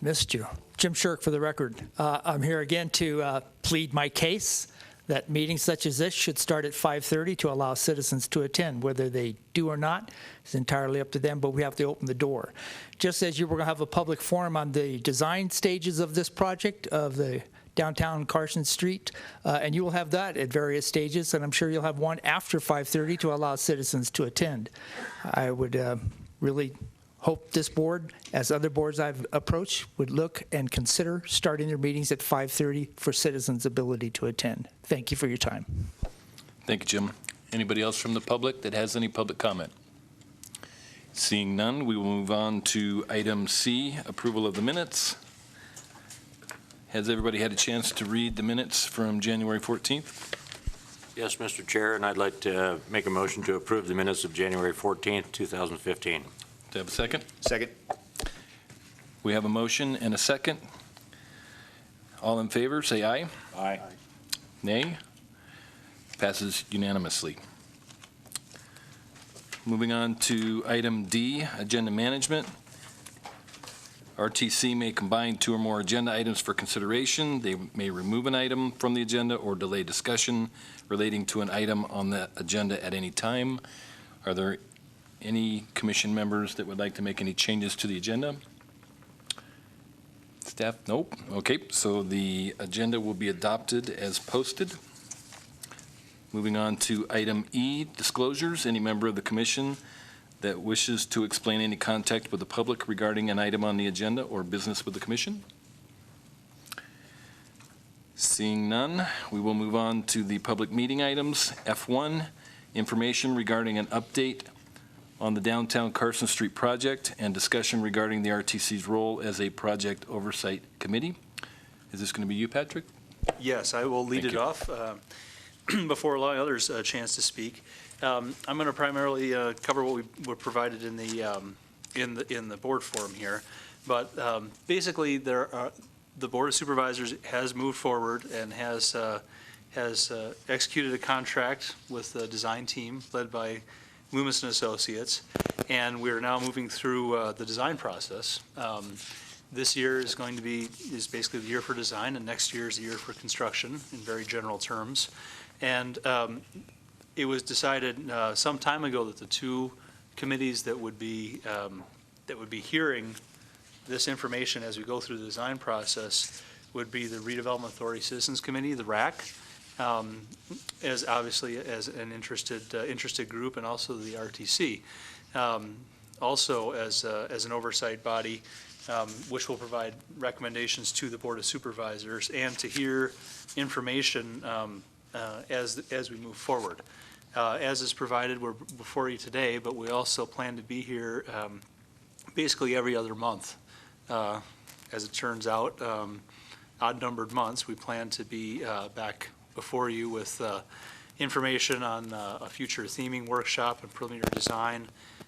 Missed you. Jim Shirk for the record. I'm here again to plead my case that meetings such as this should start at 5:30 to allow citizens to attend. Whether they do or not is entirely up to them, but we have to open the door. Just as you were going to have a public forum on the design stages of this project, of the downtown Carson Street, and you will have that at various stages, and I'm sure you'll have one after 5:30 to allow citizens to attend. I would really hope this board, as other boards I've approached, would look and consider starting their meetings at 5:30 for citizens' ability to attend. Thank you for your time. Thank you, Jim. Anybody else from the public that has any public comment? Seeing none, we will move on to item C, approval of the minutes. Has everybody had a chance to read the minutes from January 14th? Yes, Mr. Chair, and I'd like to make a motion to approve the minutes of January 14th, 2015. Do I have a second? Second. We have a motion and a second. All in favor, say aye. Aye. Nay. Passes unanimously. Moving on to item D, agenda management. RTC may combine two or more agenda items for consideration. They may remove an item from the agenda or delay discussion relating to an item on the agenda at any time. Are there any commission members that would like to make any changes to the agenda? Staff, nope. Okay, so the agenda will be adopted as posted. Moving on to item E, disclosures. Any member of the commission that wishes to explain any contact with the public regarding an item on the agenda or business with the commission? Seeing none, we will move on to the public meeting items. F1, information regarding an update on the downtown Carson Street project and discussion regarding the RTC's role as a project oversight committee. Is this going to be you, Patrick? Yes, I will lead it off before allowing others a chance to speak. I'm going to primarily cover what we were provided in the board forum here, but basically the Board of Supervisors has moved forward and has executed a contract with the design team led by Loomis and Associates, and we're now moving through the design process. This year is basically the year for design, and next year is the year for construction in very general terms. And it was decided some time ago that the two committees that would be hearing this information as we go through the design process would be the Redevelopment Authority Citizens Committee, the RAC, as obviously as an interested group, and also the RTC, also as an oversight body, which will provide recommendations to the Board of Supervisors and to hear information as we move forward. As is provided, we're before you today, but we also plan to be here basically every other month. As it turns out, odd-numbered months, we plan to be back before you with information on a future theming workshop and preliminary design,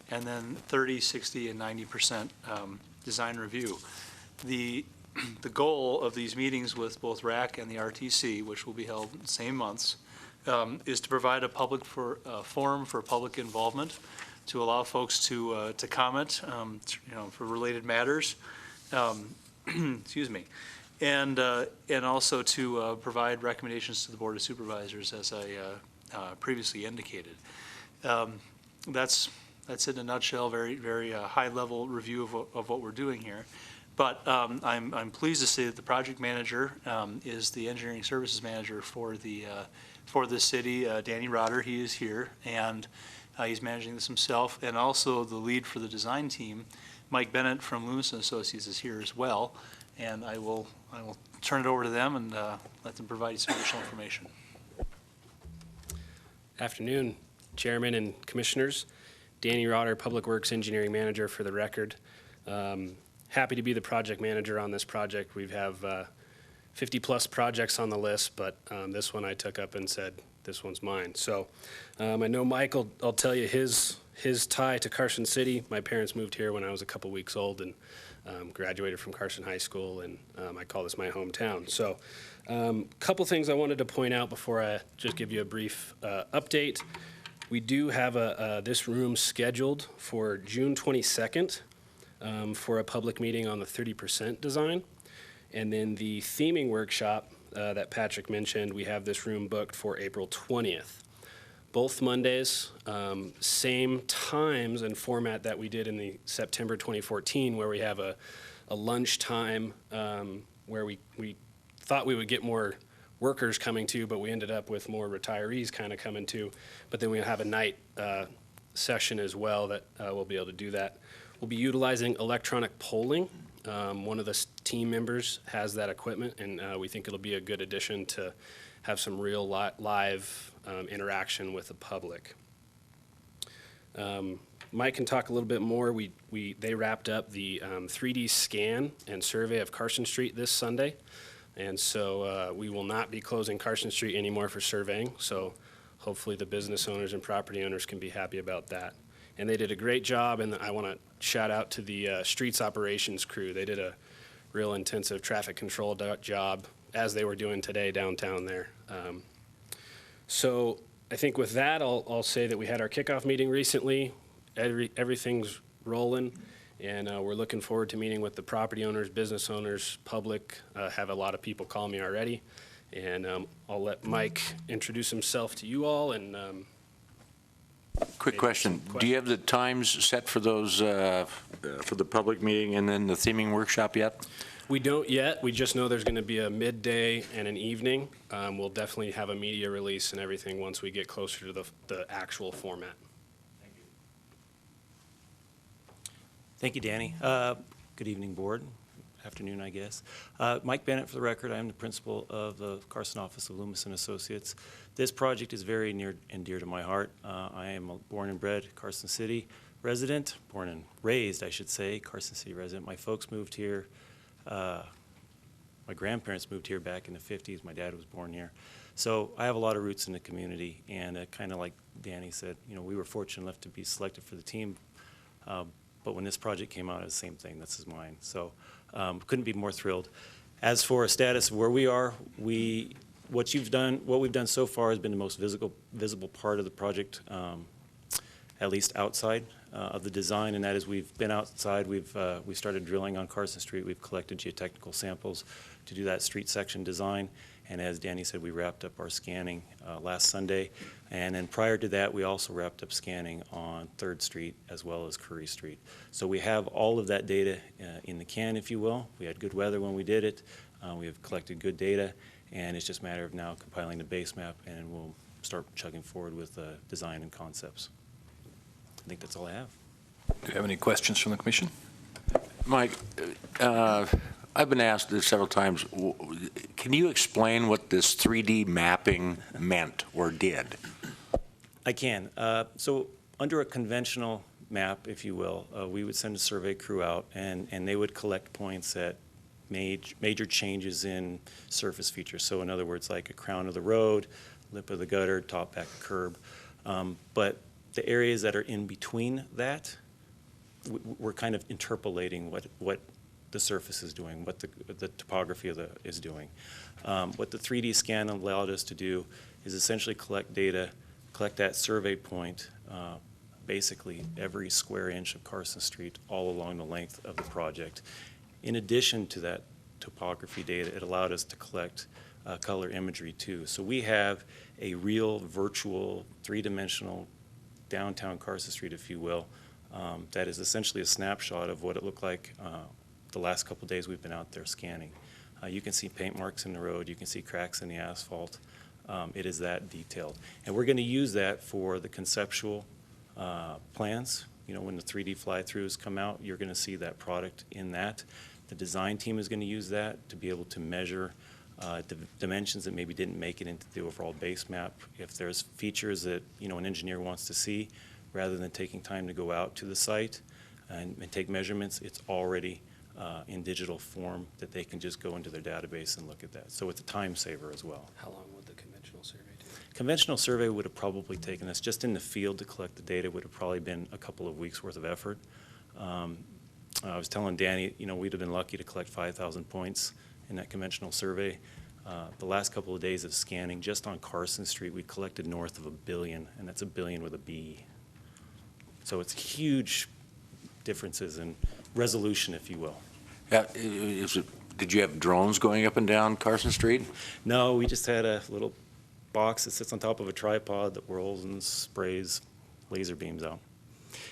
and then 30, 60, and 90% design review. The goal of these meetings with both RAC and the RTC, which will be held in the same months, is to provide a public forum for public involvement, to allow folks to comment, for related matters. Excuse me. And also to provide recommendations to the Board of Supervisors, as I previously indicated. That's it in a nutshell. Very, very high-level review of what we're doing here. But I'm pleased to say that the project manager is the engineering services manager for the city. Danny Rotter, he is here, and he's managing this himself. And also the lead for the design team, Mike Bennett from Loomis & Associates, is here as well. And I will turn it over to them and let them provide you some additional information. Afternoon, Chairman and Commissioners. Danny Rotter, Public Works Engineering Manager for the record. Happy to be the project manager on this project. We have 50-plus projects on the list, but this one I took up and said, this one's mine. So I know Mike will tell you his tie to Carson City. My parents moved here when I was a couple weeks old and graduated from Carson High School, and I call this my hometown. So couple things I wanted to point out before I just give you a brief update. We do have this room scheduled for June 22nd for a public meeting on the 30% design. And then the theming workshop that Patrick mentioned, we have this room booked for April 20th. Both Mondays, same times and format that we did in the September 2014, where we have a lunchtime where we thought we would get more workers coming to, but we ended up with more retirees kind of coming to. But then we'll have a night session as well that we'll be able to do that. We'll be utilizing electronic polling. One of the team members has that equipment, and we think it'll be a good addition to have some real live interaction with the public. Mike can talk a little bit more. They wrapped up the 3D scan and survey of Carson Street this Sunday, and so we will not be closing Carson Street anymore for surveying. So hopefully the business owners and property owners can be happy about that. And they did a great job, and I want to shout out to the streets operations crew. They did a real intensive traffic control job, as they were doing today downtown there. So I think with that, I'll say that we had our kickoff meeting recently. Everything's rolling, and we're looking forward to meeting with the property owners, business owners, public. Have a lot of people call me already, and I'll let Mike introduce himself to you all. And Quick question. Do you have the times set for those, for the public meeting and then the theming workshop yet? We don't yet. We just know there's going to be a midday and an evening. We'll definitely have a media release and everything once we get closer to the actual format. Thank you, Danny. Good evening, board. Afternoon, I guess. Mike Bennett, for the record. I am the principal of the Carson office of Loomis and Associates. This project is very near and dear to my heart. I am a born and bred Carson City resident, born and raised, I should say, Carson City resident. My folks moved here. My grandparents moved here back in the 50s. My dad was born here. So I have a lot of roots in the community, and kind of like Danny said, you know, we were fortunate enough to be selected for the team. But when this project came out, it was the same thing. This is mine. So couldn't be more thrilled. As for a status of where we are, what we've done so far has been the most visible part of the project, at least outside of the design, and that is we've been outside. We started drilling on Carson Street. We've collected geotechnical samples to do that street section design. And as Danny said, we wrapped up our scanning last Sunday. And then prior to that, we also wrapped up scanning on 3rd Street as well as Curry Street. So we have all of that data in the can, if you will. We had good weather when we did it. We have collected good data, and it's just a matter of now compiling the base map, and we'll start chugging forward with design and concepts. I think that's all I have. Do you have any questions from the commission? Mike, I've been asked this several times. Can you explain what this 3D mapping meant or did? I can. So under a conventional map, if you will, we would send a survey crew out, and they would collect points at major changes in surface features. So in other words, like a crown of the road, lip of the gutter, top back curb. But the areas that are in between that, we're kind of interpolating what the surface is doing, what the topography is doing. What the 3D scan allowed us to do is essentially collect data, collect that survey point, basically every square inch of Carson Street all along the length of the project. In addition to that topography data, it allowed us to collect color imagery too. So we have a real virtual three-dimensional downtown Carson Street, if you will, that is essentially a snapshot of what it looked like the last couple of days we've been out there scanning. You can see paint marks in the road. You can see cracks in the asphalt. It is that detailed. And we're going to use that for the conceptual plans. You know, when the 3D fly-throughs come out, you're going to see that product in that. The design team is going to use that to be able to measure dimensions that maybe didn't make it into the overall base map. If there's features that, you know, an engineer wants to see, rather than taking time to go out to the site and take measurements, it's already in digital form that they can just go into their database and look at that. So it's a time saver as well. How long would the conventional survey take? Conventional survey would have probably taken us, just in the field to collect the data, would have probably been a couple of weeks worth of effort. I was telling Danny, you know, we'd have been lucky to collect 5,000 points in that conventional survey. The last couple of days of scanning, just on Carson Street, we collected north of 1 billion, and that's 1 billion with a B. So it's huge differences in resolution, if you will. Did you have drones going up and down Carson Street? No, we just had a little box that sits on top of a tripod that whirls and sprays laser beams out.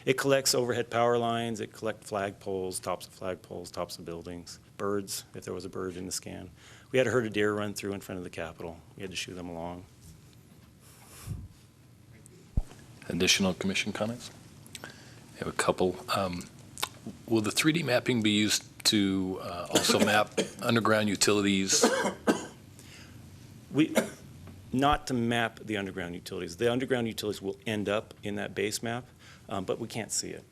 It collects overhead power lines, it collects flagpoles, tops of buildings, birds, if there was a bird in the scan. We had a herd of deer run through in front of the Capitol. We had to shoo them along. Additional commission comments? I have a couple. Will the 3D mapping be used to also map underground utilities? Not to map the underground utilities. The underground utilities will end up in that base map, but we can't see it.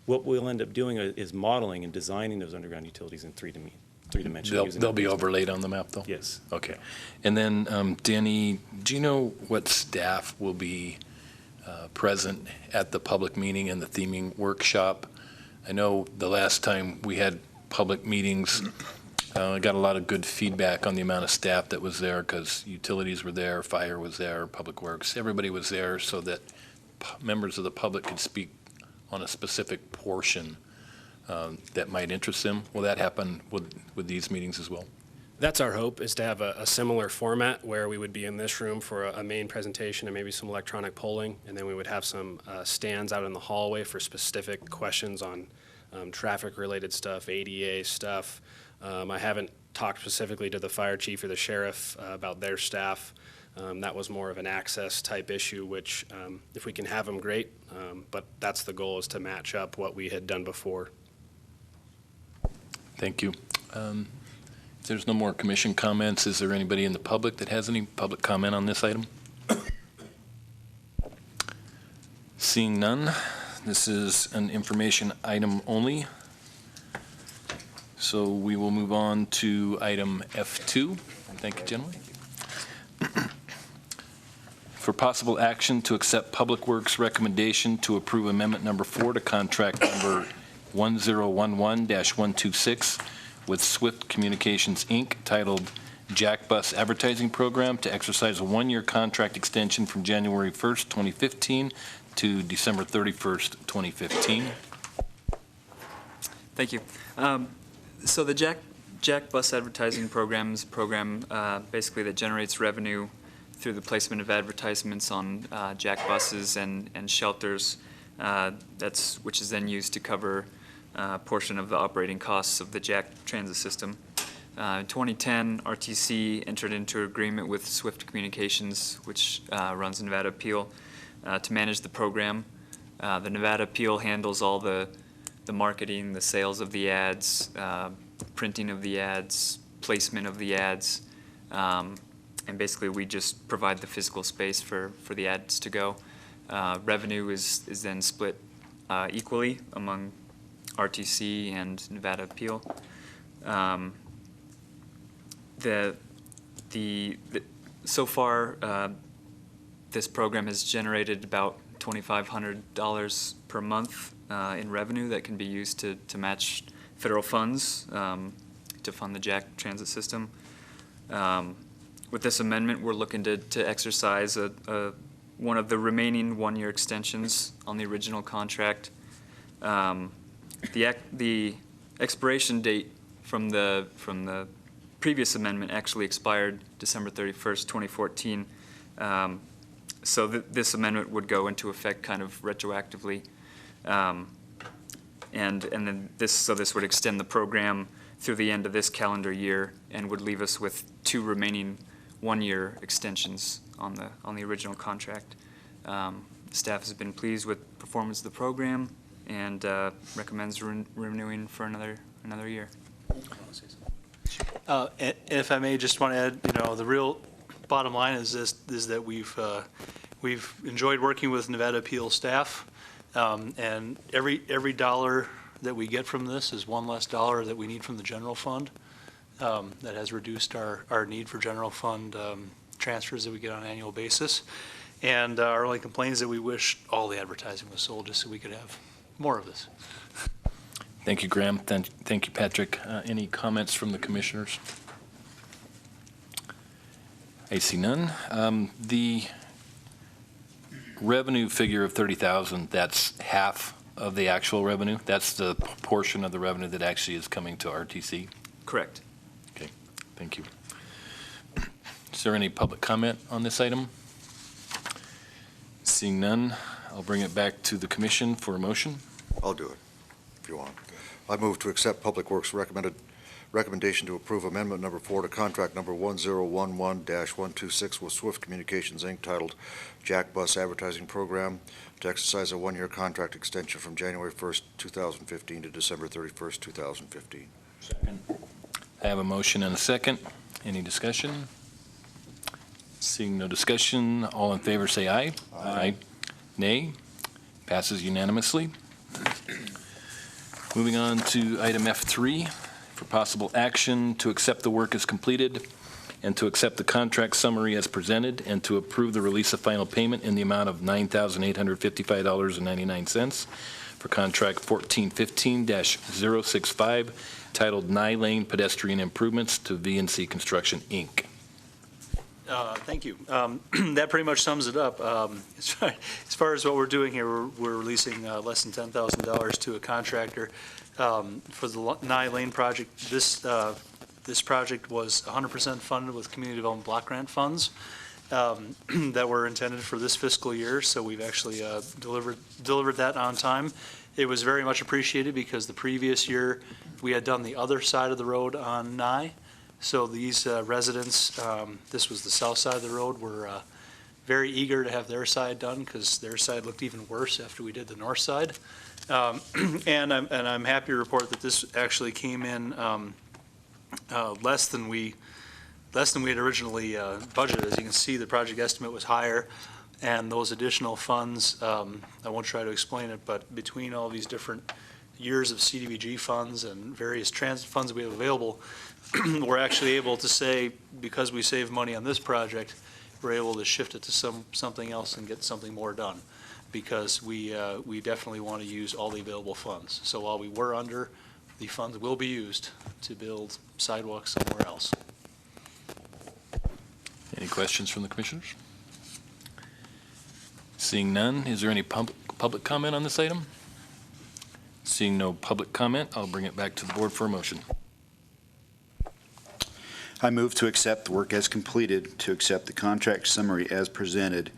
What we'll end up doing is modeling and designing those underground utilities in three dimensions. They'll be overlaid on the map, though? Yes. Okay. And then, Danny, do you know what staff will be present at the public meeting and the theming workshop? I know the last time we had public meetings, I got a lot of good feedback on the amount of staff that was there, because utilities were there, fire was there, public works, everybody was there, so that members of the public could speak on a specific portion that might interest them. Will that happen with these meetings as well? That's our hope, is to have a similar format where we would be in this room for a main presentation and maybe some electronic polling, and then we would have some stands out in the hallway for specific questions on traffic-related stuff, ADA stuff. I haven't talked specifically to the fire chief or the sheriff about their staff. That was more of an access type issue, which if we can have them, great. But that's the goal, is to match up what we had done before. Thank you. If there's no more commission comments, is there anybody in the public that has any public comment on this item? Seeing none, this is an information item only. So we will move on to item F2. Thank you, gentlemen. For possible action to accept Public Works recommendation to approve amendment number 4 to contract number 1011-126 with Swift Communications, Inc., titled Jack Bus Advertising Program, to exercise a one-year contract extension from January 1st, 2015 to December 31st, 2015. Thank you. So the Jack Bus Advertising Program is a program basically that generates revenue through the placement of advertisements on Jack buses and shelters, which is then used to cover a portion of the operating costs of the Jack transit system. In 2010, RTC entered into an agreement with Swift Communications, which runs Nevada Appeal, to manage the program. The Nevada Appeal handles all the marketing, the sales of the ads, printing of the ads, placement of the ads, and basically we just provide the physical space for the ads to go. Revenue is then split equally among RTC and Nevada Appeal. So far, this program has generated about $2,500 per month in revenue that can be used to match federal funds to fund the Jack transit system. With this amendment, we're looking to exercise one of the remaining one-year extensions on the original contract. The expiration date from the previous amendment actually expired December 31st, 2014. So this amendment would go into effect kind of retroactively. And then this would extend the program through the end of this calendar year and would leave us with 2 remaining one-year extensions on the original contract. Staff has been pleased with performance of the program and recommends renewing for another year. And if I may, just want to add, the real bottom line is that we've enjoyed working with Nevada Appeal staff, and every dollar that we get from this is one less dollar that we need from the general fund. That has reduced our need for general fund transfers that we get on an annual basis. And our only complaint is that we wish all the advertising was sold just so we could have more of this. Thank you, Graham. Thank you, Patrick. Any comments from the commissioners? I see none. The revenue figure of $30,000, that's half of the actual revenue? That's the portion of the revenue that actually is coming to RTC? Correct. Okay, thank you. Is there any public comment on this item? Seeing none, I'll bring it back to the commission for a motion. I'll do it, if you want. I move to accept Public Works recommendation to approve amendment number 4 to contract number 1011-126 with Swift Communications, Inc., titled Jack Bus Advertising Program, to exercise a one-year contract extension from January 1st, 2015 to December 31st, 2015. I have a motion and a second. Any discussion? Seeing no discussion, all in favor say aye. Aye. Nay. Passes unanimously. Moving on to item F3, for possible action to accept the work as completed and to accept the contract summary as presented and to approve the release of final payment in the amount of $9,855.99 for contract 1415-065 titled Nye Lane Pedestrian Improvements to VNC Construction, Inc. Thank you. That pretty much sums it up. As far as what we're doing here, we're releasing less than $10,000 to a contractor for the Nye Lane project. This project was 100% funded with community development block grant funds that were intended for this fiscal year. So we've actually delivered that on time. It was very much appreciated because the previous year we had done the other side of the road on Nye. So these residents, this was the south side of the road, were very eager to have their side done because their side looked even worse after we did the north side. And I'm happy to report that this actually came in less than we had originally budgeted. As you can see, the project estimate was higher, and those additional funds, I won't try to explain it, but between all these different years of CDBG funds and various transit funds that we have available, we're actually able to say, because we save money on this project, we're able to shift it to something else and get something more done, because we definitely want to use all the available funds. So while we were under, the funds will be used to build sidewalks somewhere else. Any questions from the commissioners? Seeing none, is there any public comment on this item? Seeing no public comment, I'll bring it back to the board for a motion. I move to accept the work as completed, to accept the contract summary as presented,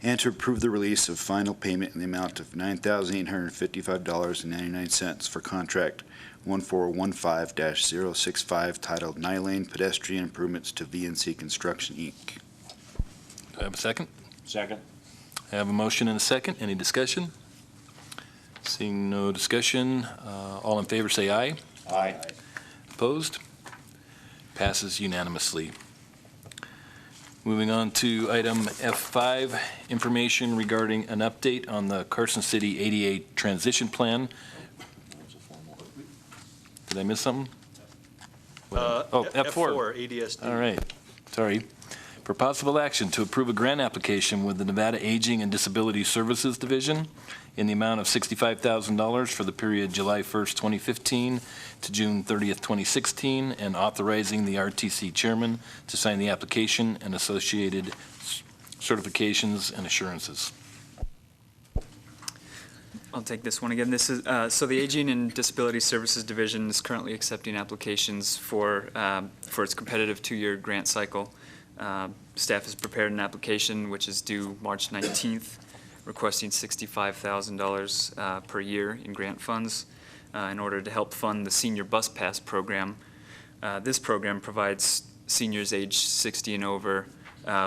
and to approve the release of final payment in the amount of $9,855.99 for contract 1415-065 titled Nye Lane Pedestrian Improvements to VNC Construction, Inc. Do I have a second? Second. I have a motion and a second. Any discussion? Seeing no discussion, all in favor say aye. Aye. Opposed? Passes unanimously. Moving on to item F5, information regarding an update on the Carson City ADA transition plan. Did I miss something? F4. F4, ADSD. All right, sorry. For possible action to approve a grant application with the Nevada Aging and Disability Services Division in the amount of $65,000 for the period July 1st, 2015 to June 30th, 2016, and authorizing the RTC chairman to sign the application and associated certifications and assurances. I'll take this one again. This is so the Aging and Disability Services Division is currently accepting applications for its competitive 2-year grant cycle. Staff has prepared an application which is due March 19th, requesting $65,000 per year in grant funds in order to help fund the Senior Bus Pass program. This program provides seniors age 60 and over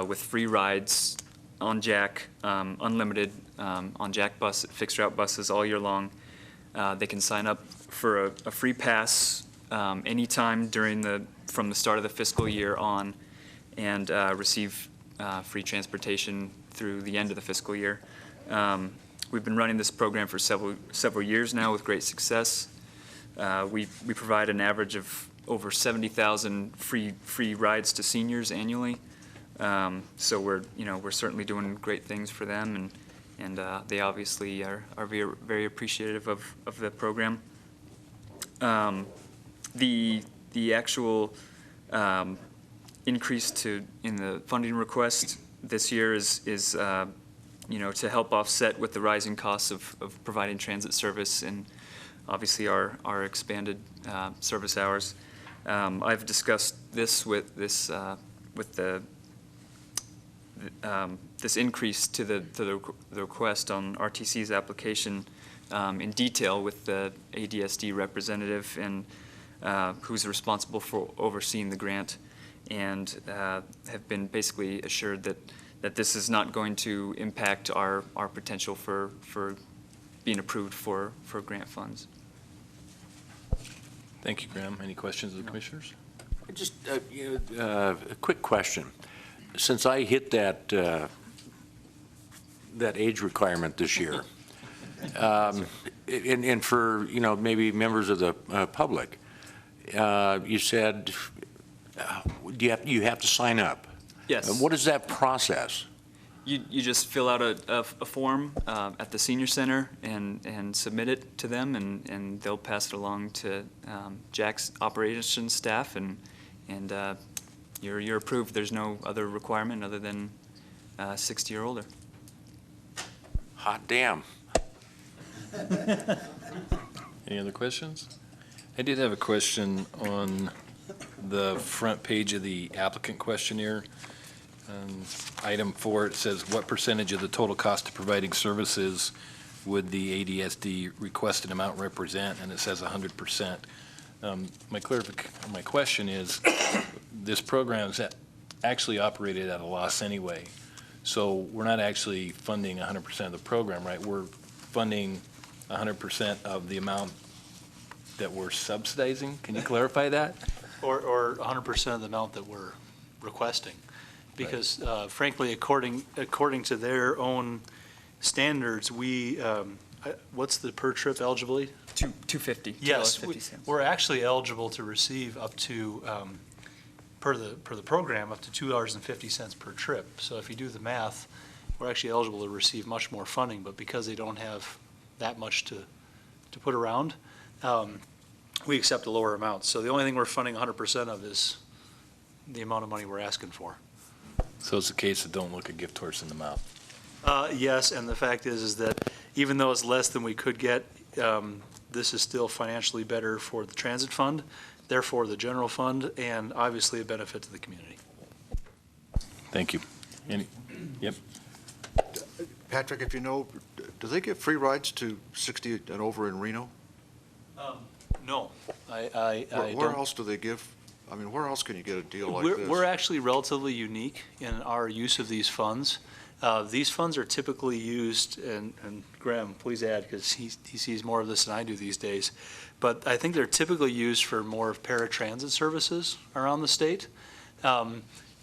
with free rides on Jack, unlimited on Jack bus, fixed route buses all year long. They can sign up for a free pass anytime from the start of the fiscal year on, and receive free transportation through the end of the fiscal year. We've been running this program for several years now with great success. We provide an average of over 70,000 free rides to seniors annually. So we're certainly doing great things for them, and they obviously are very, very appreciative of the program. The actual increase in the funding request this year is to help offset with the rising costs of providing transit service and obviously our expanded service hours. I've discussed this with this increase to the request on RTC's application in detail with the ADSD representative and who's responsible for overseeing the grant, and have been basically assured that this is not going to impact our potential for being approved for grant funds. Thank you, Graham. Any questions of the commissioners? Just a quick question. Since I hit that age requirement this year, and for, maybe members of the public, you said you have to sign up. Yes. What is that process? You just fill out a form at the senior center and submit it to them, and they'll pass it along to Jack's operations staff, and you're approved. There's no other requirement other than 60 or older. Hot damn. Any other questions? I did have a question on the front page of the applicant questionnaire. Item 4, it says, what percentage of the total cost of providing services would the ADSD requested amount represent? And it says 100%. My question is, this program is actually operated at a loss anyway. So we're not actually funding 100% of the program, right? We're funding 100% of the amount that we're subsidizing. Can you clarify that? Or 100% of the amount that we're requesting. Because frankly, according to their own standards, what's the per trip eligibility? $2.50. Yes, we're actually eligible to receive up to, per the program, up to $2.50 per trip. So if you do the math, we're actually eligible to receive much more funding, but because they don't have that much to put around, we accept a lower amount. So the only thing we're funding 100% of is the amount of money we're asking for. So it's a case of don't look a gift horse in the mouth. Yes, and the fact is that even though it's less than we could get, this is still financially better for the transit fund, therefore the general fund, and obviously a benefit to the community. Thank you. Yep. Patrick, if you know, do they get free rides to 60 and over in Reno? No, I Where don't. else do they give? I mean, where else can you get a deal like this? We're actually relatively unique in our use of these funds. These funds are typically used, and Graham, please add, because he sees more of this than I do these days, but I think they're typically used for more of paratransit services around the state.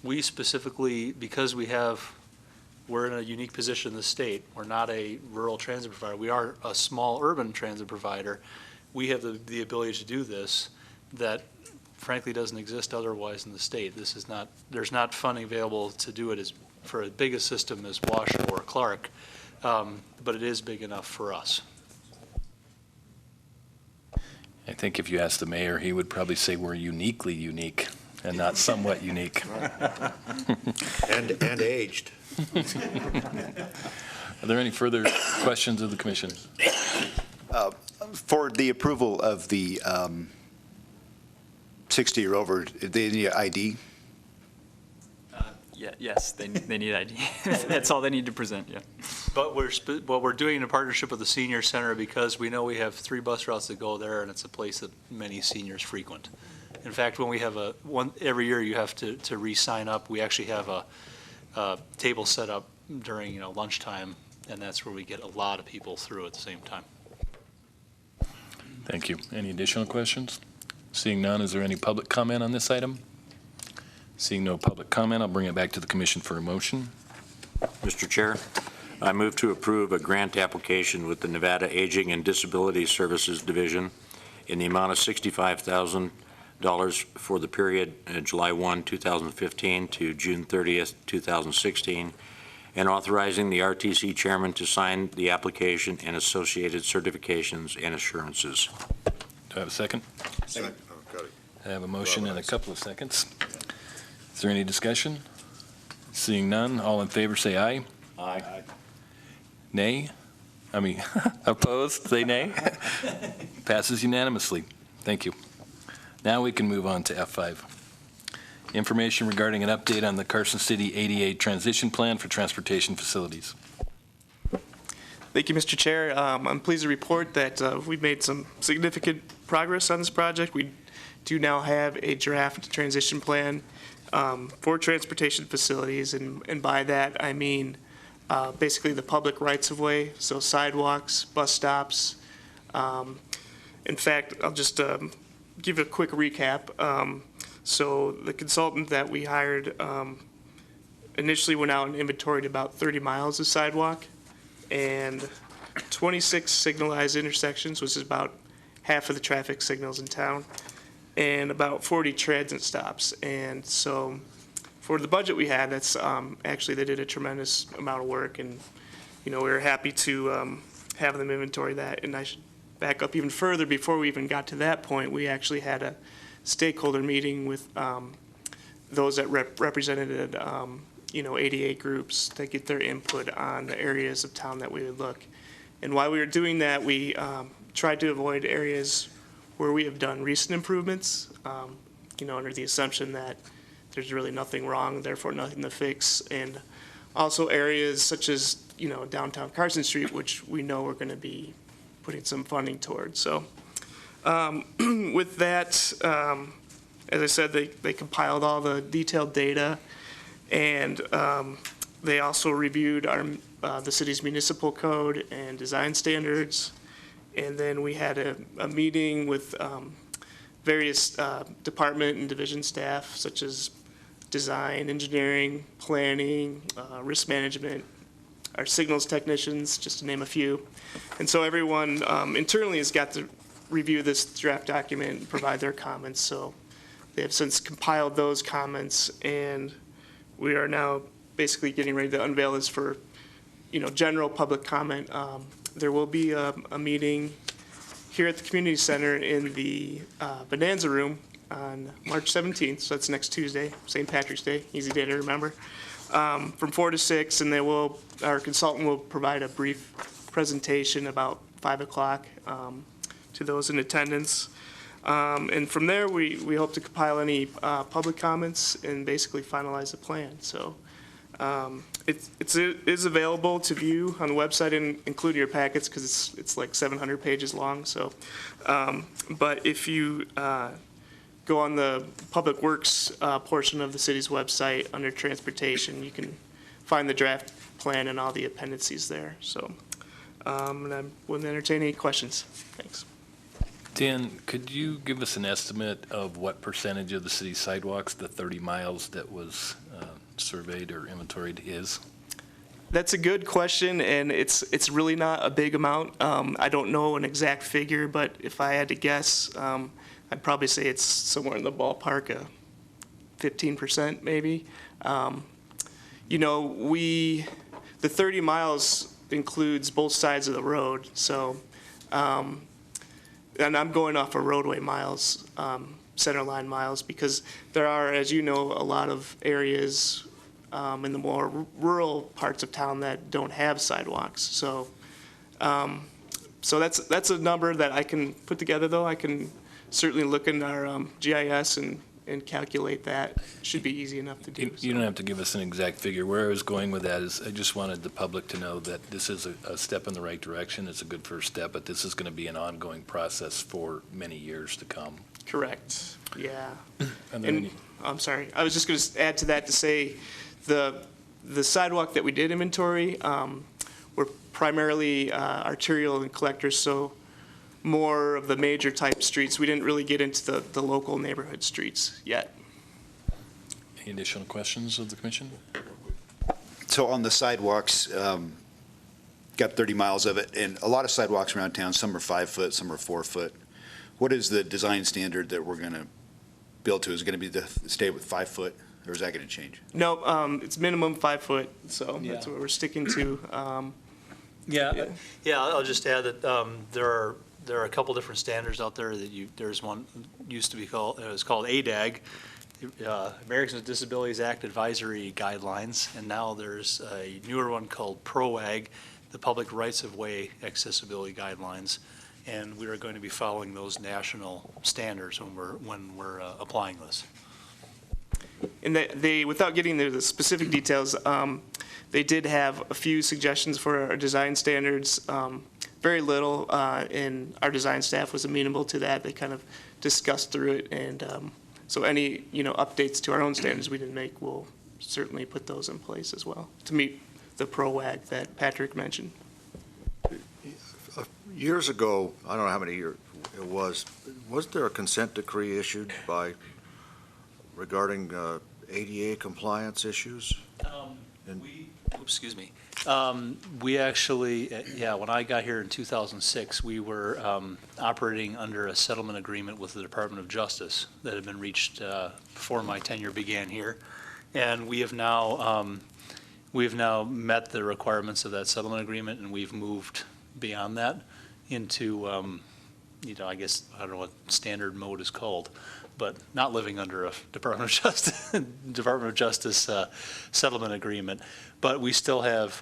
We specifically, because we're in a unique position in the state, we're not a rural transit provider, we are a small urban transit provider, we have the ability to do this that frankly doesn't exist otherwise in the state. There's not funding available to do it for as big a system as Washoe or Clark, but it is big enough for us. I think if you asked the mayor, he would probably say we're uniquely unique and not somewhat unique. And aged. Are there any further questions of the commission? For the approval of the 60 or over, they need ID? Yes, they need ID. That's all they need to present, yeah. But we're doing in partnership with the senior center because we know we have 3 bus routes that go there, and it's a place that many seniors frequent. In fact, when we have every year you have to re-sign up, we actually have a table set up during lunchtime, and that's where we get a lot of people through at the same time. Thank you. Any additional questions? Seeing none, is there any public comment on this item? Seeing no public comment, I'll bring it back to the commission for a motion. Mr. Chair, I move to approve a grant application with the Nevada Aging and Disability Services Division in the amount of $65,000 for the period July 1, 2015 to June 30th, 2016, and authorizing the RTC chairman to sign the application and associated certifications and assurances. Do I have a second? Second. Oh, got it. I have a motion and a couple of seconds. Is there any discussion? Seeing none, all in favor say aye. Aye. Nay? Opposed, say nay. Passes unanimously. Thank you. Now we can move on to F5. Information regarding an update on the Carson City ADA transition plan for transportation facilities. Thank you, Mr. Chair. I'm pleased to report that we've made some significant progress on this project. We do now have a draft transition plan for transportation facilities, and by that I mean basically the public rights-of-way, so sidewalks, bus stops. In fact, I'll just give a quick recap. So the consultant that we hired initially went out and inventoried about 30 miles of sidewalk and 26 signalized intersections, which is about half of the traffic signals in town, and about 40 transit stops. And so for the budget we had, that's actually they did a tremendous amount of work, and we were happy to have them inventory that. And I should back up even further. Before we even got to that point, we actually had a stakeholder meeting with those that represented ADA groups to get their input on the areas of town that we would look. And while we were doing that, we tried to avoid areas where we have done recent improvements, under the assumption that there's really nothing wrong, therefore nothing to fix. And also areas such as, downtown Carson Street, which we know we're going to be putting some funding towards. So with that, as I said, they compiled all the detailed data, and they also reviewed the city's municipal code and design standards. And then we had a meeting with various department and division staff, such as design, engineering, planning, risk management, our signals technicians, just to name a few. And so everyone internally has got to review this draft document and provide their comments. So they have since compiled those comments, and we are now basically getting ready to unveil this for, general public comment. There will be a meeting here at the community center in the Bonanza room on March 17th, so that's next Tuesday, St. Patrick's Day, easy day to remember, from 4 to 6, and our consultant will provide a brief presentation about 5 o'clock to those in attendance. And from there, we hope to compile any public comments and basically finalize the plan. So it is available to view on the website, and include your packets, because it's like 700 pages long. So, but if you go on the Public Works portion of the city's website under Transportation, you can find the draft plan and all the appendices there. So, and I would entertain any questions. Thanks. Dan, could you give us an estimate of what percentage of the city's sidewalks the 30 miles that was surveyed or inventoried is? That's a good question, and it's really not a big amount. I don't know an exact figure, but if I had to guess, I'd probably say it's somewhere in the ballpark of 15% maybe. The 30 miles includes both sides of the road, so, and I'm going off of roadway miles, center line miles, because there are, as you know, a lot of areas in the more rural parts of town that don't have sidewalks. So, so that's a number that I can put together, though. I can certainly look in our GIS and calculate that. Should be easy enough to do. You don't have to give us an exact figure. Where I was going with that is I just wanted the public to know that this is a step in the right direction. It's a good first step, but this is going to be an ongoing process for many years to come. Correct. Yeah. And I'm sorry. I was just going to add to that to say the sidewalk that we did inventory were primarily arterial and collectors, so more of the major type streets. We didn't really get into the local neighborhood streets yet. Any additional questions of the commission? So on the sidewalks, got 30 miles of it, and a lot of sidewalks around town, some are 5 foot, some are 4 foot. What is the design standard that we're going to build to? Is it going to be to stay with 5 foot, or is that going to change? No, it's minimum 5 foot, so that's what we're sticking to. I'll just add that there are a couple different standards out there that there's one used to be called, it was called ADAG, Americans with Disabilities Act Advisory Guidelines, and now there's a newer one called PROAG, the public rights-of-way accessibility guidelines, and we are going to be following those national standards when we're applying this. And they, without getting into the specific details, they did have a few suggestions for our design standards. Very little, and our design staff was amenable to that. They kind of discussed through it, and so any updates to our own standards we didn't make, we'll certainly put those in place as well to meet the ProWAG that Patrick mentioned. Years ago, I don't know how many years it was there a consent decree issued regarding ADA compliance issues? Excuse me. We actually, when I got here in 2006, we were operating under a settlement agreement with the Department of Justice that had been reached before my tenure began here. And we have now met the requirements of that settlement agreement, and we've moved beyond that into, I guess, I don't know what standard mode is called, but not living under a Department of Justice settlement agreement. But we still have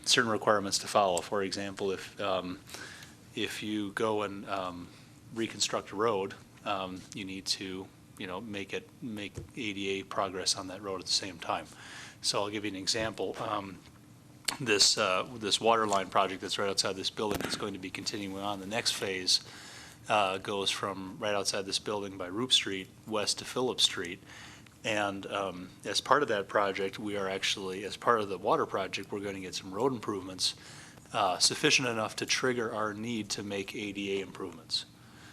certain requirements to follow. For example, if you go and reconstruct a road, you need to make ADA progress on that road at the same time. So I'll give you an example. This water line project that's right outside this building is going to be continuing on. The next phase goes from right outside this building by Roop Street west to Phillips Street. And as part of that project, we are actually, as part of the water project, we're going to get some road improvements sufficient enough to trigger our need to make ADA improvements.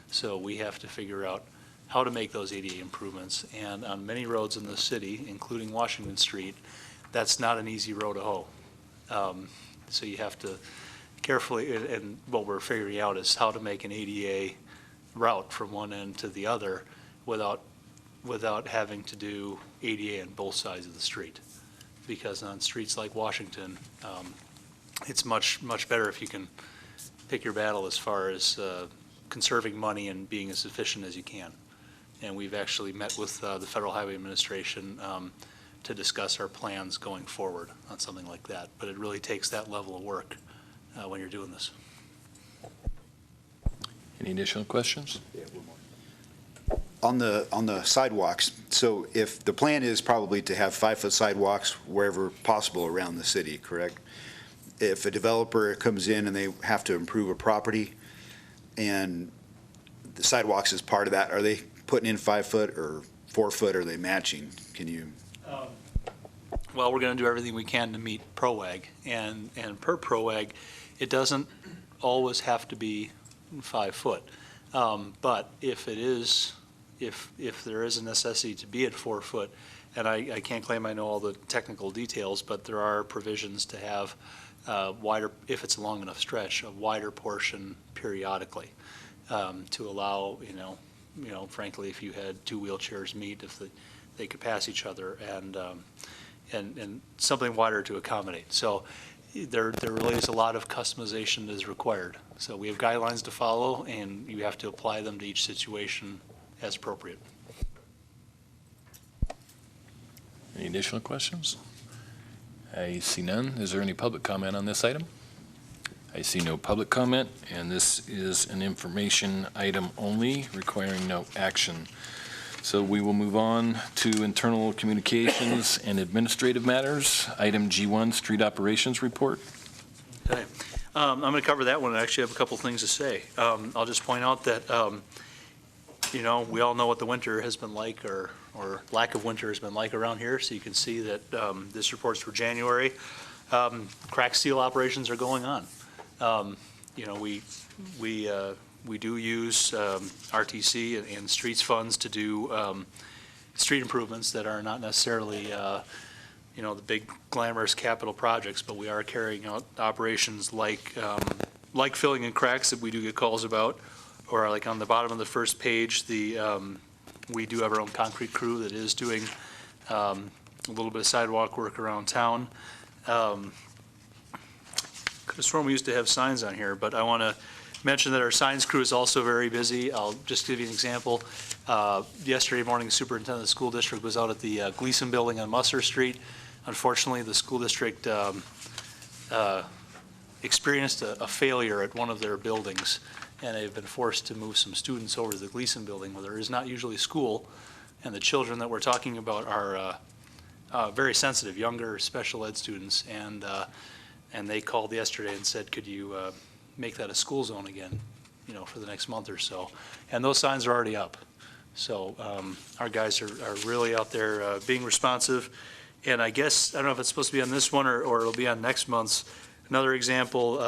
So we have to figure out how to make those ADA improvements. And on many roads in the city, including Washington Street, that's not an easy road to hoe. So you have to carefully, and what we're figuring out is how to make an ADA route from one end to the other without having to do ADA on both sides of the street. Because on streets like Washington, it's much better if you can pick your battle as far as conserving money and being as efficient as you can. And we've actually met with the Federal Highway Administration to discuss our plans going forward on something like that. But it really takes that level of work when you're doing this. Any additional questions? On the sidewalks, so if the plan is probably to have 5-foot sidewalks wherever possible around the city, correct? If a developer comes in and they have to improve a property and the sidewalks is part of that, are they putting in 5-foot or 4-foot? Are they matching? Can you? Well, we're going to do everything we can to meet ProWAG, and per ProWAG, it doesn't always have to be 5 foot. But if it is, if there is a necessity to be at 4 foot, and I can't claim I know all the technical details, but there are provisions to have wider, if it's a long enough stretch, a wider portion periodically to allow, frankly, if you had 2 wheelchairs meet, if they could pass each other, and something wider to accommodate. So there really is a lot of customization that is required. So we have guidelines to follow, and you have to apply them to each situation as appropriate. Any additional questions? I see none. Is there any public comment on this item? I see no public comment, and this is an information item only, requiring no action. So we will move on to internal communications and administrative matters. Item G1, street operations report. Okay. I'm going to cover that one. I actually have a couple things to say. I'll just point out that, we all know what the winter has been like, or lack of winter has been like around here. So you can see that this report's for January. Crack seal operations are going on. We do use RTC and streets funds to do street improvements that are not necessarily, the big glamorous capital projects, but we are carrying out operations like filling in cracks that we do get calls about, or like on the bottom of the first page, we do have our own concrete crew that is doing a little bit of sidewalk work around town. Could have sworn we used to have signs on here, but I want to mention that our signs crew is also very busy. I'll just give you an example. Yesterday morning, the superintendent of the school district was out at the Gleason building on Musser Street. Unfortunately, the school district experienced a failure at one of their buildings, and they've been forced to move some students over to the Gleason building, where there is not usually school, and the children that we're talking about are very sensitive, younger special ed students, and they called yesterday and said, could you make that a school zone again, for the next month or so. And those signs are already up. So our guys are really out there being responsive. And I guess, I don't know if it's supposed to be on this one or it'll be on next month's. Another example,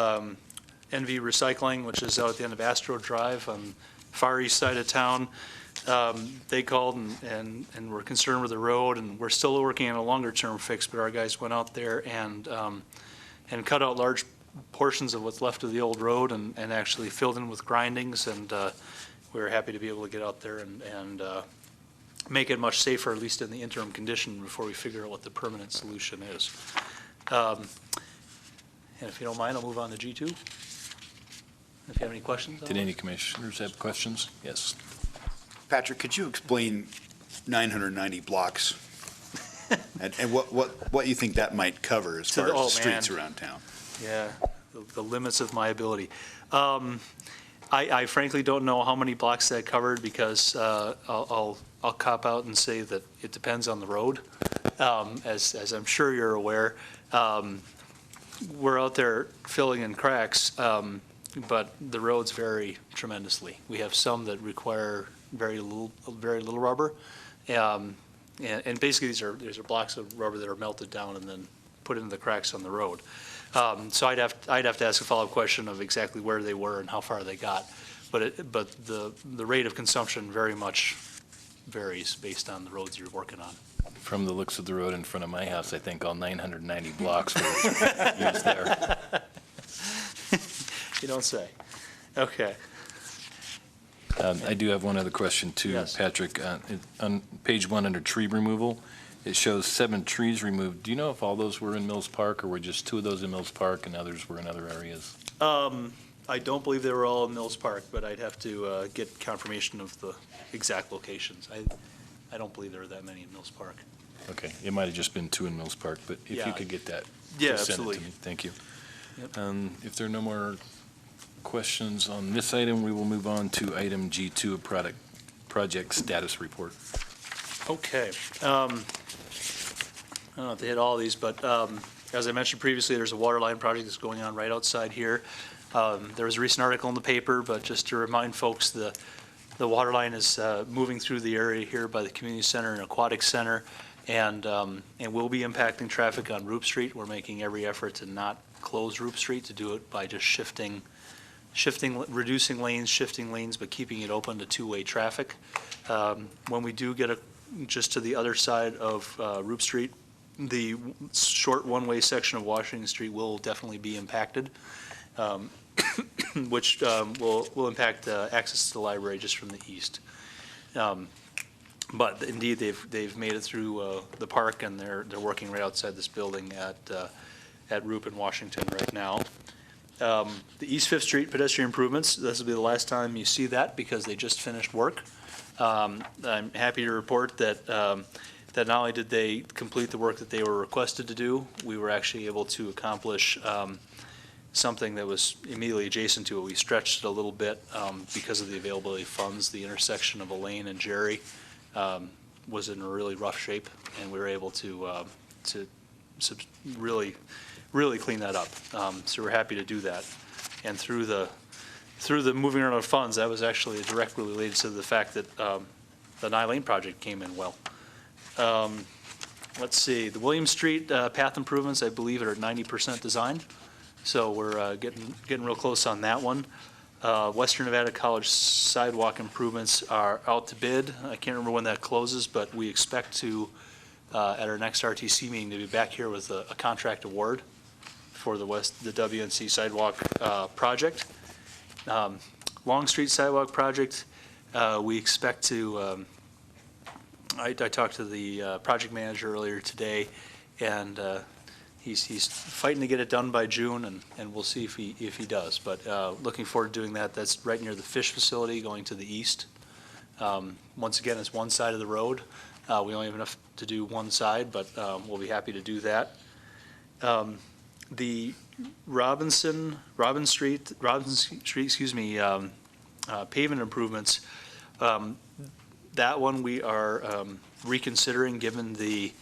NV Recycling, which is out at the end of Astro Drive on far east side of town. They called and were concerned with the road, and we're still working on a longer term fix, but our guys went out there and cut out large portions of what's left of the old road and actually filled in with grindings, and we were happy to be able to get out there and make it much safer, at least in the interim condition, before we figure out what the permanent solution is. And if you don't mind, I'll move on to G2. If you have any questions. Did any commissioners have questions? Yes. Patrick, could you explain 990 blocks? and what you think that might cover as far as the streets around town? Yeah, the limits of my ability. I frankly don't know how many blocks that covered, because I'll cop out and say that it depends on the road. As I'm sure you're aware, we're out there filling in cracks, but the roads vary tremendously. We have some that require very little rubber, and basically these are blocks of rubber that are melted down and then put into the cracks on the road. So I'd have to ask a follow-up question of exactly where they were and how far they got, but the rate of consumption very much varies based on the roads you're working on. From the looks of the road in front of my house, I think all 990 blocks were used there. You don't say. Okay. I do have one other question too, Yes. Patrick. On page 1 under tree removal, it shows 7 trees removed. Do you know if all those were in Mills Park, or were just 2 of those in Mills Park and others were in other areas? I don't believe they were all in Mills Park, but I'd have to get confirmation of the exact locations. I don't believe there were that many in Mills Park. Okay, it might have just been 2 in Mills Park, but if Yeah. you could get that, Yeah, just send it absolutely. to me. Thank you. Yep. If there are no more questions on this item, we will move on to item G2, a project status report. Okay. I don't know if they hit all of these, but as I mentioned previously, there's a water line project that's going on right outside here. There was a recent article in the paper, but just to remind folks, the water line is moving through the area here by the community center and aquatic center, and will be impacting traffic on Roop Street. We're making every effort to not close Roop Street, to do it by just reducing lanes, shifting lanes, but keeping it open to two-way traffic. When we do get just to the other side of Roop Street, the short one-way section of Washington Street will definitely be impacted, which will impact access to the library just from the east. But indeed, they've made it through the park, and they're working right outside this building at Roop in Washington right now. The East Fifth Street pedestrian improvements, this will be the last time you see that, because they just finished work. I'm happy to report that that not only did they complete the work that they were requested to do, we were actually able to accomplish something that was immediately adjacent to it. We stretched it a little bit because of the availability of funds. The intersection of Elaine and Jerry was in a really rough shape, and we were able to really clean that up. So we're happy to do that. And through the moving around of funds, that was actually directly related to the fact that the Nye Lane project came in well. Let's see, the William Street path improvements, I believe, are 90% design. So we're getting real close on that one. Western Nevada College sidewalk improvements are out to bid. I can't remember when that closes, but we expect to, at our next RTC meeting, to be back here with a contract award for the WNC sidewalk project. Long Street sidewalk project, we expect to, I talked to the project manager earlier today, and he's fighting to get it done by June, and we'll see if he does. But looking forward to doing that. That's right near the fish facility going to the east. Once again, it's one side of the road. We only have enough to do one side, but we'll be happy to do that. The Robinson Street, pavement improvements, that one we are reconsidering given the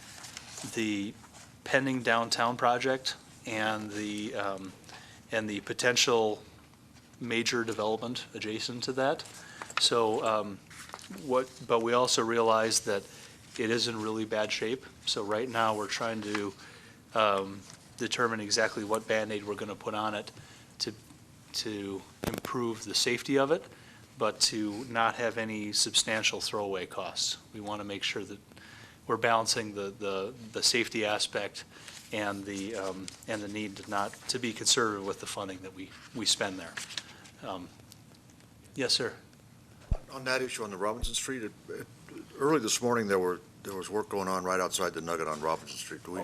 pending downtown project and the potential major development adjacent to that. So but we also realize that it is in really bad shape. So right now, we're trying to determine exactly what Band-Aid we're going to put on it to improve the safety of it, but to not have any substantial throwaway costs. We want to make sure that we're balancing the safety aspect and the need to be conservative with the funding that we spend there. Yes, sir. On that issue on the Robinson Street, early this morning, there was work going on right outside the Nugget on Robinson Street. Do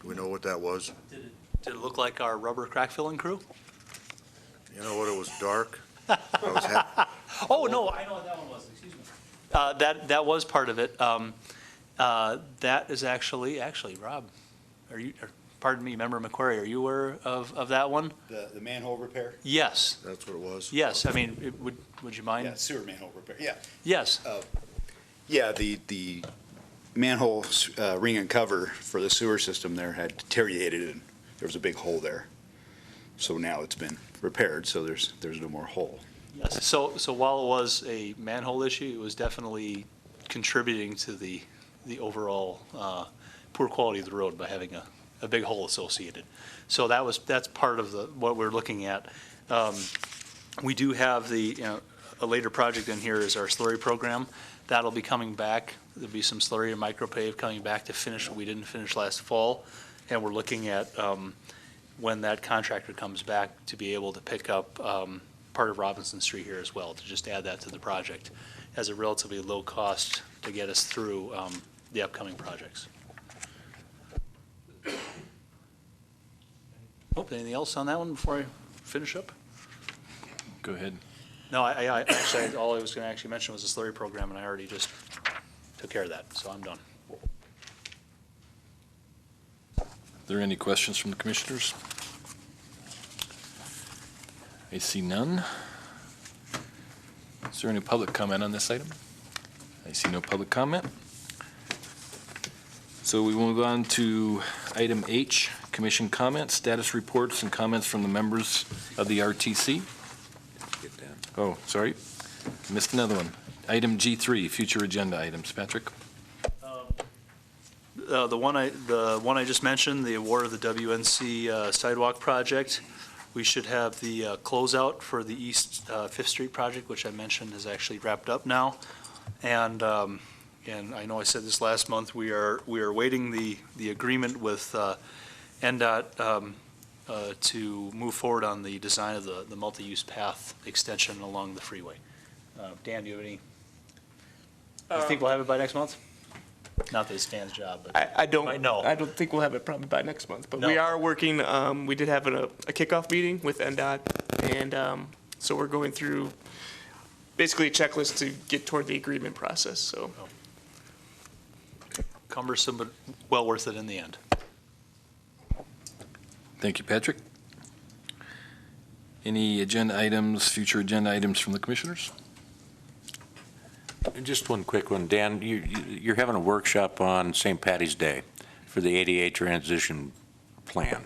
we know what that was? Did it look like our rubber crack filling crew? You know what, it was dark. Oh, no, I know what that one was, excuse me. That was part of it. That is actually, Rob, pardon me, Member McQuarrie, are you aware of that one? The manhole repair? Yes, That's what it was? yes, I mean, would you mind? Yeah, sewer manhole repair, yeah. Yes, Yeah, the manhole ring and cover for the sewer system there had deteriorated, and there was a big hole there. So now it's been repaired, so there's no more hole. yes. So while it was a manhole issue, it was definitely contributing to the overall poor quality of the road by having a big hole associated. So that's part of what we're looking at. We do have a later project in here is our slurry program. That'll be coming back. There'll be some slurry and micropave coming back to finish what we didn't finish last fall. And we're looking at when that contractor comes back to be able to pick up part of Robinson Street here as well, to just add that to the project as a relatively low cost to get us through the upcoming projects. Anything else on that one before I finish up? Go ahead. No, I actually, all I was going to actually mention was the slurry program, and I already just took care of that, so I'm done. Are there any questions from the commissioners? I see none. Is there any public comment on this item? I see no public comment. So we will move on to item H, commission comments, status reports, and comments from the members of the RTC. Oh, sorry, missed another one. Item G3, future agenda items. Patrick? The one I just mentioned, the award of the WNC sidewalk project, we should have the closeout for the East 5th Street project, which I mentioned is actually wrapped up now. And I know I said this last month, we are waiting the agreement with NDOT to move forward on the design of the multi-use path extension along the freeway. Dan, do you have any? You think we'll have it by next month? Not that it's Dan's job, but I don't think we'll have it probably by next month, but No. we are working, we did have a kickoff meeting with NDOT, and so we're going through basically a checklist to get toward the agreement process, so. cumbersome, but well worth it in the end. Thank you, Patrick. Any agenda items, future agenda items from the commissioners? And just one quick one. Dan, you're having a workshop on St. Patty's Day for the ADA transition plan.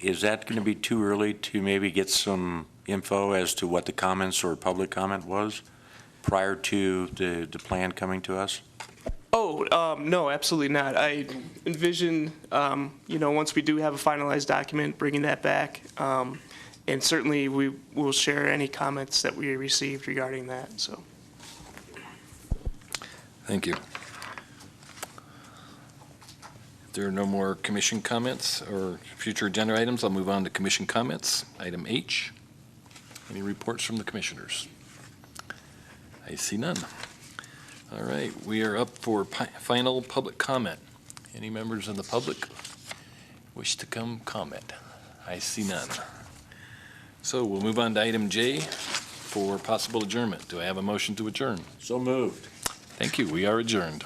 Is that going to be too early to maybe get some info as to what the comments or public comment was prior to the plan coming to us? Oh, no, absolutely not. I envision, once we do have a finalized document, bringing that back. And certainly we will share any comments that we received regarding that, so. Thank you. If there are no more commission comments or future agenda items, I'll move on to commission comments. Item H, any reports from the commissioners? I see none. All right, we are up for final public comment. Any members of the public wish to come comment? I see none. So we'll move on to item J for possible adjournment. Do I have a motion to adjourn? So moved. Thank you. We are adjourned.